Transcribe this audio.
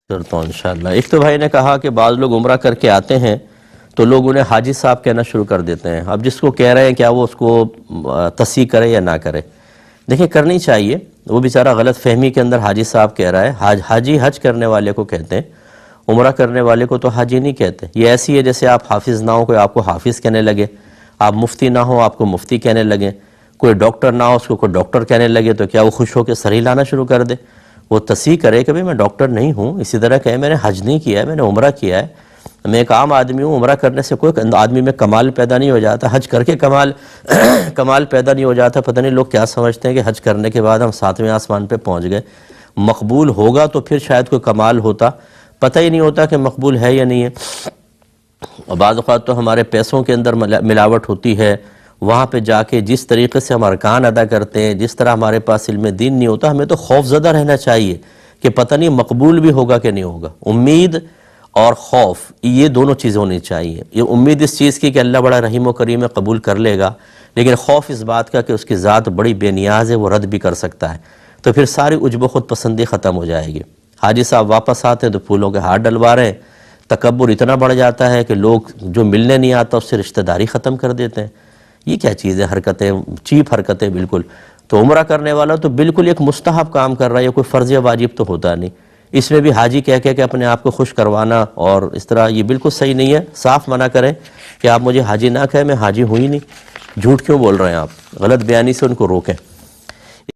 کرتا ہوں انشاءاللہ۔ ایک تو بھائی نے کہا کہ بعض لوگ عمرہ کر کے آتے ہیں تو لوگ انہیں حاجی صاحب کہنا شروع کر دیتے ہیں۔ اب جس کو کہہ رہے ہیں کیا وہ اس کو تصحیح کرے یا نہ کرے؟ دیکھیں کرنی چاہیے، وہ بیچارہ غلط فہمی کے اندر حاجی صاحب کہہ رہا ہے۔ حاجی حج کرنے والے کو کہتے ہیں، عمرہ کرنے والے کو تو حاجی نہیں کہتے۔ یہ ایسی ہے جیسے آپ حافظ نہ ہو کوئی آپ کو حافظ کہنے لگے، آپ مفتی نہ ہو آپ کو مفتی کہنے لگے، کوئی ڈاکٹر نہ ہو اس کو کوئی ڈاکٹر کہنے لگے، تو کیا وہ خوش ہو کے سر ہلانا شروع کر دے؟ وہ تصحیح کرے کہ میں ڈاکٹر نہیں ہوں، اسی طرح کہے میں نے حج نہیں کیا ہے، میں نے عمرہ کیا ہے، میں ایک عام آدمی ہوں۔ عمرہ کرنے سے کوئی آدمی میں کمال پیدا نہیں ہو جاتا، حج کر کے کمال پیدا نہیں ہو جاتا۔ پتہ نہیں لوگ کیا سمجھتے ہیں کہ حج کرنے کے بعد ہم 7ویں آسمان پہ پہنچ گئے، مقبول ہوگا تو پھر شاید کوئی کمال ہوتا، پتہ ہی نہیں ہوتا کہ مقبول ہے یا نہیں ہے۔ اور بعض اوقات تو ہمارے پیسوں کے اندر ملاوٹ ہوتی ہے، وہاں پہ جا کے جس طریقے سے ہم ارکان ادا کرتے ہیں، جس طرح ہمارے پاس علم دین نہیں ہوتا، ہمیں تو خوف زدہ رہنا چاہیے کہ پتہ نہیں مقبول بھی ہوگا کہ نہیں ہوگا۔ امید اور خوف یہ دونوں چیزیں ہونی چاہیے۔ یہ امید اس چیز کی کہ اللہ بڑا رحیم و کریم ہے قبول کر لے گا، لیکن خوف اس بات کا کہ اس کی ذات بڑی بے نیاز ہے، وہ رد بھی کر سکتا ہے، تو پھر ساری عجب و خود پسندی ختم ہو جائے گی۔ حاجی صاحب واپس آتے ہیں تو پھولوں کے ہاتھ ڈلوا رہے ہیں، تکبر اتنا بڑھ جاتا ہے کہ لوگ جو ملنے نہیں آتا اس سے رشتہ داری ختم کر دیتے ہیں۔ یہ کیا چیز ہے؟ حرکتیں چیپ حرکتیں بالکل۔ تو عمرہ کرنے والا تو بالکل ایک مستحب کام کر رہا ہے، یہ کوئی فرض یا واجب تو ہوتا نہیں، اس میں بھی حاجی کہہ کے اپنے آپ کو خوش کروانا اور اس طرح یہ بالکل صحیح نہیں ہے۔ صاف منع کریں کہ آپ مجھے حاجی نہ کہیں، میں حاجی ہوں ہی نہیں، جھوٹ کیوں بول رہے ہیں آپ؟ غلط بیانی سے ان کو روکیں۔